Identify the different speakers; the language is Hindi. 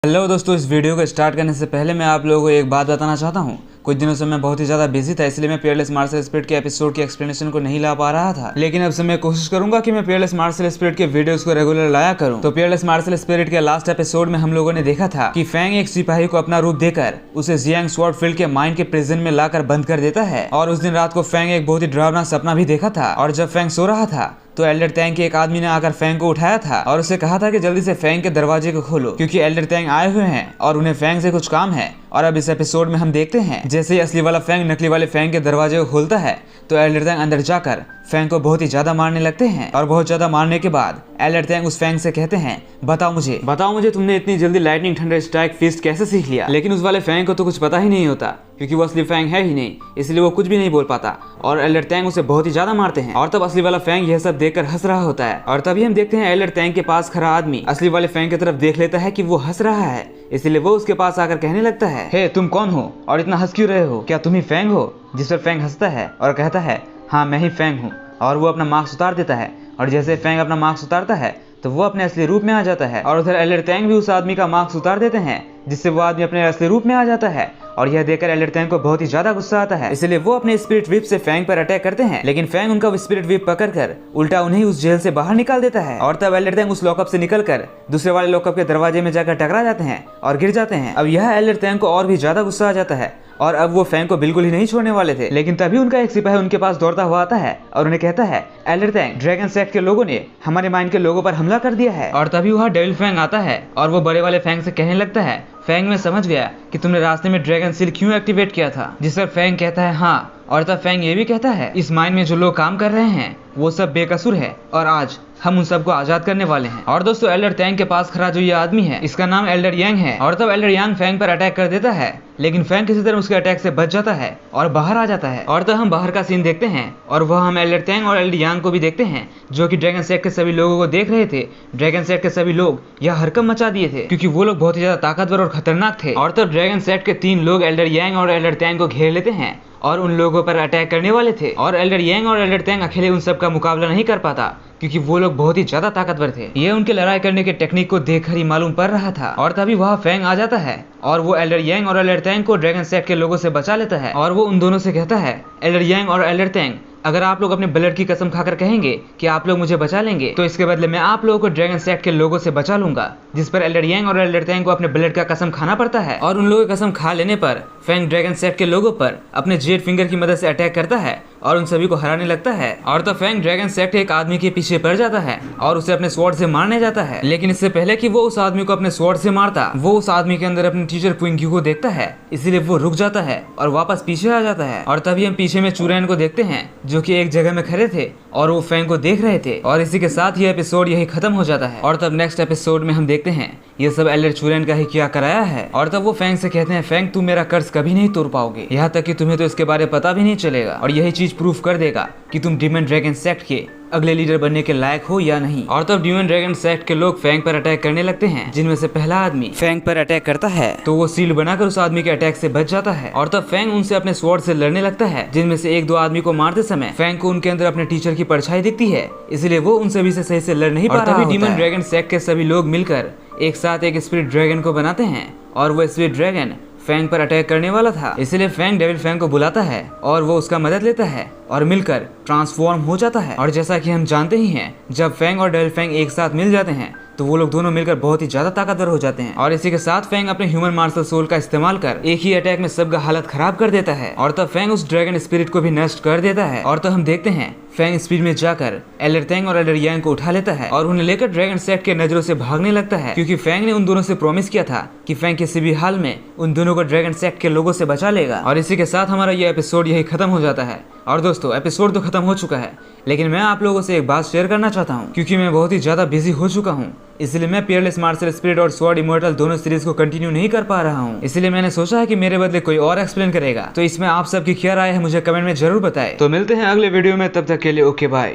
Speaker 1: हेलो दोस्तों, इस वीडियो को स्टार्ट करने से पहले मैं आप लोगों को एक बात बताना चाहता हूँ। कुछ दिनों से मैं बहुत ही ज़्यादा बिजी था, इसलिए मैं पीयरलेस मार्शल स्पिरिट के एपिसोड की एक्सप्लेनेशन को नहीं ला पा रहा था। लेकिन अब से मैं कोशिश करूंगा कि मैं पीयरलेस मार्शल स्पिरिट के वीडियोस को रेगुलर लाया करूं। तो पीयरलेस मार्शल स्पिरिट के लास्ट एपिसोड में हम लोगों ने देखा था कि फैंग एक सिपाही को अपना रूप देकर उसे जियांग स्वॉर्डफील्ड के माइन के प्रिजन में लाकर बंद कर देता है। और उस दिन रात को फैंग एक बहुत ही डरावना सपना भी देखा था। और जब फैंग सो रहा था तो एल्डर टैंग के एक आदमी ने आकर फैंग को उठाया था और उसे कहा था कि जल्दी से फैंग के दरवाजे को खोलो, क्योंकि एल्डर टैंग आए हुए हैं और उन्हें फैंग से कुछ काम है। और अब इस एपिसोड में हम देखते हैं जैसे ही असली वाला फैंग नकली वाले फैंग के दरवाजे को खोलता है तो एल्डर टैंग अंदर जाकर फैंग को बहुत ही ज्यादा मारने लगते हैं। और बहुत ज्यादा मारने के बाद एल्डर टैंग उस फैंग से कहते हैं, बताओ मुझे तुमने इतनी जल्दी लाइटनिंग थंडर स्ट्राइक फिस्ट कैसे सीख लिया। लेकिन उस वाले फैंग को तो कुछ पता ही नहीं होता, क्योंकि वो असली फैंग है ही नहीं, इसलिए वो कुछ भी नहीं बोल पाता। और एल्डर टैंग उसे बहुत ही ज्यादा मारते हैं। और तब असली वाला फैंग यह सब देखकर हंस रहा होता है। और तभी हम देखते हैं एल्डर टैंग के पास खड़ा आदमी असली वाले फैंग की तरफ देख लेता है कि वो हंस रहा है, इसलिए वो उसके पास आकर कहने लगता है, हे तुम कौन हो और इतना हंस क्यों रहे हो, क्या तुम ही फैंग हो। जिस पर फैंग हंसता है और कहता है, हाँ मैं ही फैंग हूँ। और वो अपना मास्क उतार देता है। और जैसे फैंग अपना मास्क उतारता है तो वो अपने असली रूप में आ जाता है। और उधर एल्डर टैंग भी उस आदमी का मास्क उतार देते हैं, जिससे वो आदमी अपने असली रूप में आ जाता है। और यह देखकर एल्डर टैंग को बहुत ही ज्यादा गुस्सा आता है, इसलिए वो अपने स्पिरिट व्हिप से फैंग पर अटैक करते हैं। लेकिन फैंग उनका स्पिरिट व्हिप पकड़कर उल्टा उन्हें उस जेल से बाहर निकाल देता है। और तब एल्डर टैंग उस लॉकअप से निकलकर दूसरे वाले लॉकअप के दरवाजे में जाकर टकरा जाते हैं और गिर जाते हैं। अब यह एल्डर टैंग को और भी ज्यादा गुस्सा आ जाता है और अब वो फैंग को बिल्कुल ही नहीं छोड़ने वाले थे। लेकिन तभी उनका एक सिपाही उनके पास दौड़ता हुआ आता है और उन्हें कहता है, एल्डर टैंग, ड्रैगन सेक्ट के लोगों ने हमारे माइंड के लोगों पर हमला कर दिया है। और तभी वहाँ डेविल फैंग आता है और वो बड़े वाले फैंग से कहने लगता है, फैंग मैं समझ गया कि तुमने रास्ते में ड्रैगन सील क्यों एक्टिवेट किया था। जिस पर फैंग कहता है, हाँ। और तब फैंग ये भी कहता है, इस माइन में जो लोग काम कर रहे हैं वो सब बेकसूर है और आज हम उन सबको आजाद करने वाले हैं। और दोस्तों, एल्डर टैंग के पास खड़ा जो ये आदमी है, इसका नाम एल्डर यांग है। और तब एल्डर यांग फैंग पर अटैक कर देता है, लेकिन फैंग किसी तरह उसके अटैक से बच जाता है और बाहर आ जाता है। और तब हम बाहर का सीन देखते हैं और वह हम एल्डर टैंग और एल्डर यांग को भी देखते हैं, जो कि ड्रैगन सेक्ट के सभी लोगों को देख रहे थे। ड्रैगन सेक्ट के सभी लोग यह हरकत मचा दिए थे, क्योंकि वो लोग बहुत ही ज्यादा ताकतवर और खतरनाक थे। और तब ड्रैगन सेक्ट के 3 लोग एल्डर यांग और एल्डर टैंग को घेर लेते हैं और उन लोगों पर अटैक करने वाले थे। और एल्डर यांग और एल्डर टैंग अकेले उन सब का मुकाबला नहीं कर पाता, क्योंकि वो लोग बहुत ही ज्यादा ताकतवर थे। ये उनके लड़ाई करने के टेक्निक को देखकर ही मालूम पड़ रहा था। और तभी वहाँ फैंग आ जाता है और वो एल्डर यांग और एल्डर टैंग को ड्रैगन सेक्ट के लोगों से बचा लेता है। और वो उन दोनों से कहता है, एल्डर यांग और एल्डर टैंग, अगर आप लोग अपने ब्लड की कसम खाकर कहेंगे कि आप लोग मुझे बचा लेंगे, तो इसके बदले मैं आप लोगों को ड्रैगन सेक्ट के लोगों से बचा लूंगा। जिस पर एल्डर यांग और एल्डर टैंग को अपने ब्लड का कसम खाना पड़ता है। और उन लोगों की कसम खा लेने पर फैंग ड्रैगन सेक्ट के लोगों पर अपने जेड फिंगर की मदद से अटैक करता है और उन सभी को हराने लगता है। और तो फैंग ड्रैगन सेक्ट एक आदमी के पीछे पड़ जाता है और उसे अपने स्वॉर्ड से मारने जाता है। लेकिन इससे पहले कि वो उस आदमी को अपने स्वॉर्ड से मारता, वो उस आदमी के अंदर अपनी टीचर क्विंग्यू को देखता है, इसीलिए वो रुक जाता है और वापस पीछे आ जाता है। और तभी हम पीछे में चुरैन को देखते हैं, जो कि एक जगह में खड़े थे और वो फैंग को देख रहे थे। और इसी के साथ ये एपिसोड यही खत्म हो जाता है। और तब नेक्स्ट एपिसोड में हम देखते हैं ये सब एल्डर चुरैन का ही क्या कराया है। और तब वो फैंग से कहते हैं, फैंग तुम मेरा कर्ज कभी नहीं तोड़ पाओगे, यहाँ तक कि तुम्हें तो इसके बारे में पता भी नहीं चलेगा। और यही चीज प्रूफ कर देगा कि तुम डीमन ड्रैगन सेक्ट के अगले लीडर बनने के लायक हो या नहीं। और तब डीमन ड्रैगन सेक्ट के लोग फैंग पर अटैक करने लगते हैं, जिनमें से पहला आदमी फैंग पर अटैक करता है तो वो सील बनाकर उस आदमी के अटैक से बच जाता है। और तब फैंग उनसे अपने स्वॉर्ड से लड़ने लगता है, जिनमें से 1-2 आदमी को मारते समय फैंग को उनके अंदर अपने टीचर की परछाई दिखती है, इसलिए वो उन सभी से सही से लड़ नहीं पा रहा होता है। डीमन ड्रैगन सेक्ट के सभी लोग मिलकर एक साथ एक स्पिरिट ड्रैगन को बनाते हैं और वो स्पिरिट ड्रैगन फैंग पर अटैक करने वाला था, इसलिए फैंग डेविल फैंग को बुलाता है और वो उसका मदद लेता है और मिलकर ट्रांसफॉर्म हो जाता है। और जैसा कि हम जानते ही हैं, जब फैंग और डेविल फैंग एक साथ मिल जाते हैं तो वो लोग दोनों मिलकर बहुत ही ज्यादा ताकतवर हो जाते हैं। और इसी के साथ फैंग अपने ह्यूमन मार्शल सोल का इस्तेमाल कर एक ही अटैक में सबका हालत खराब कर देता है। और तब फैंग उस ड्रैगन स्पिरिट को भी नष्ट कर देता है। और तो हम देखते हैं फैंग स्पीड में जाकर एल्डर टैंग और एल्डर यांग को उठा लेता है और उन्हें लेकर ड्रैगन सेक्ट के नजरों से भागने लगता है, क्योंकि फैंग ने उन दोनों से प्रॉमिस किया था कि फैंग किसी भी हाल में उन दोनों को ड्रैगन सेक्ट के लोगों से बचा लेगा। और इसी के साथ हमारा ये एपिसोड यही खत्म हो जाता है। और दोस्तों, एपिसोड तो खत्म हो चुका है, लेकिन मैं आप लोगों से एक बात शेयर करना चाहता हूँ, क्योंकि मैं बहुत ही ज्यादा बिजी हो चुका हूँ, इसलिए मैं पीयरलेस मार्शल स्पिरिट और स्वॉर्ड इमॉर्टल दोनों सीरीज को कंटिन्यू नहीं कर पा रहा हूँ। इसलिए मैंने सोचा है कि मेरे बदले कोई और एक्सप्लेन करेगा। तो इसमें आप सबकी क्या राय है मुझे कमेंट में जरूर बताएं। तो मिलते हैं अगले वीडियो में, तब तक के लिए ओके बाय।